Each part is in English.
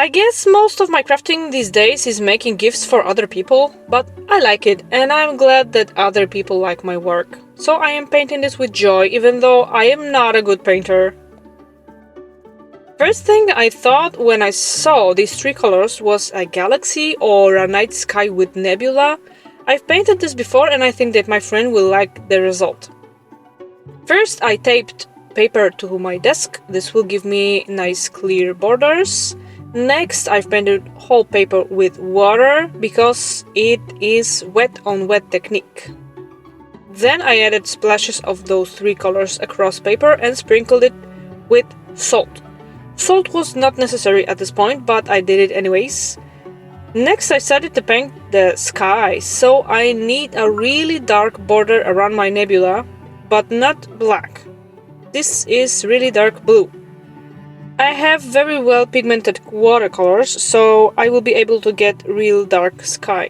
I guess most of my crafting these days is making gifts for other people, but I like it and I'm glad that other people like my work. So I am painting this with joy even though I am not a good painter. First thing I thought when I saw these three colors was a galaxy or a night sky with nebula. I've painted this before and I think that my friend will like the result. First I taped paper to my desk. This will give me nice clear borders. Next I've painted whole paper with water because it is wet on wet technique. Then I added splashes of those three colors across paper and sprinkled it with salt. Salt was not necessary at this point, but I did it anyways. Next I started to paint the sky, so I need a really dark border around my nebula, but not black. This is really dark blue. I have very well pigmented watercolors, so I will be able to get real dark sky.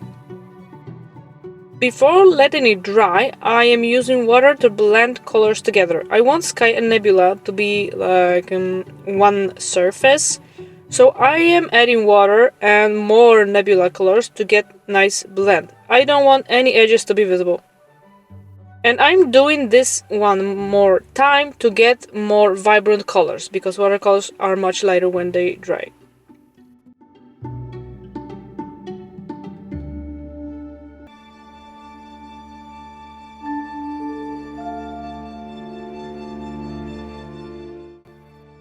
Before letting it dry, I am using water to blend colors together. I want sky and nebula to be like one surface, so I am adding water and more nebula colors to get nice blend. I don't want any edges to be visible. And I'm doing this one more time to get more vibrant colors, because watercolors are much lighter when they dry.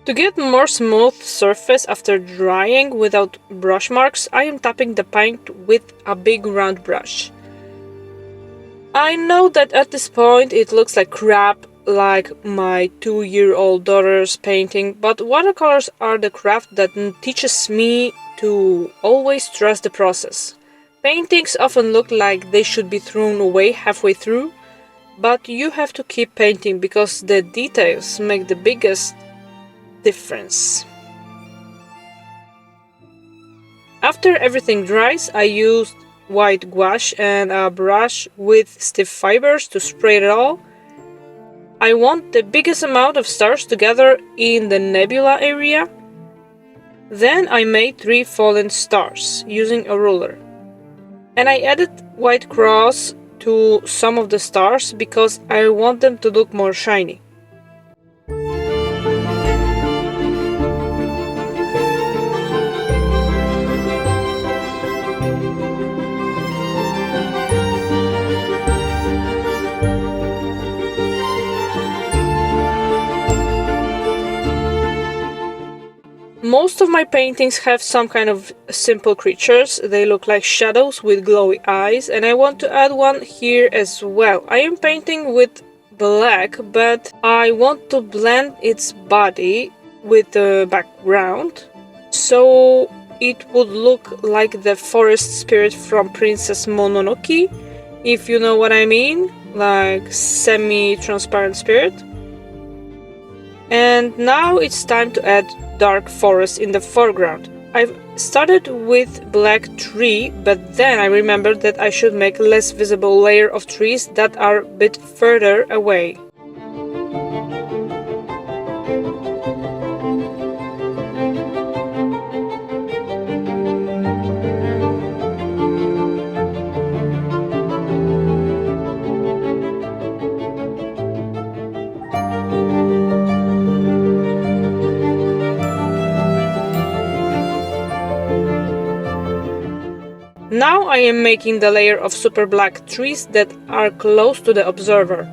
To get more smooth surface after drying without brush marks, I am tapping the paint with a big round brush. I know that at this point it looks like crap, like my 2-year-old daughter's painting, but watercolors are the craft that teaches me to always trust the process. Paintings often look like they should be thrown away halfway through, but you have to keep painting because the details make the biggest difference. After everything dries, I used white gouache and a brush with stiff fibers to spray it all. I want the biggest amount of stars together in the nebula area. Then I made 3 fallen stars using a ruler. And I added white cross to some of the stars because I want them to look more shiny. Most of my paintings have some kind of simple creatures. They look like shadows with glowy eyes, and I want to add one here as well. I am painting with black, but I want to blend its body with the background, so it would look like the forest spirit from Princess Mononoke, if you know what I mean, like semi-transparent spirit. And now it's time to add dark forest in the foreground. I've started with black tree, but then I remembered that I should make less visible layer of trees that are a bit further away. Now I am making the layer of super black trees that are close to the observer.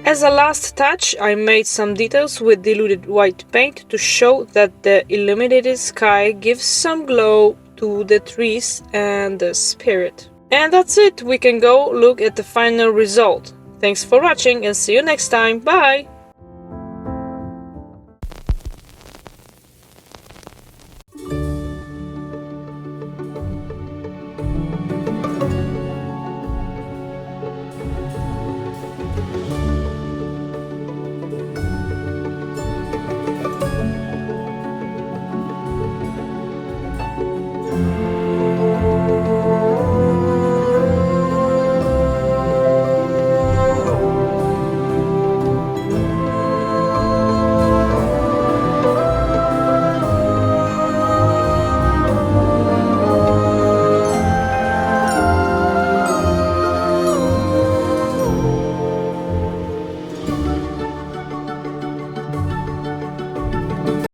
As a last touch, I made some details with diluted white paint to show that the illuminated sky gives some glow to the trees and the spirit. And that's it, we can go look at the final result. Thanks for watching and see you next time, bye!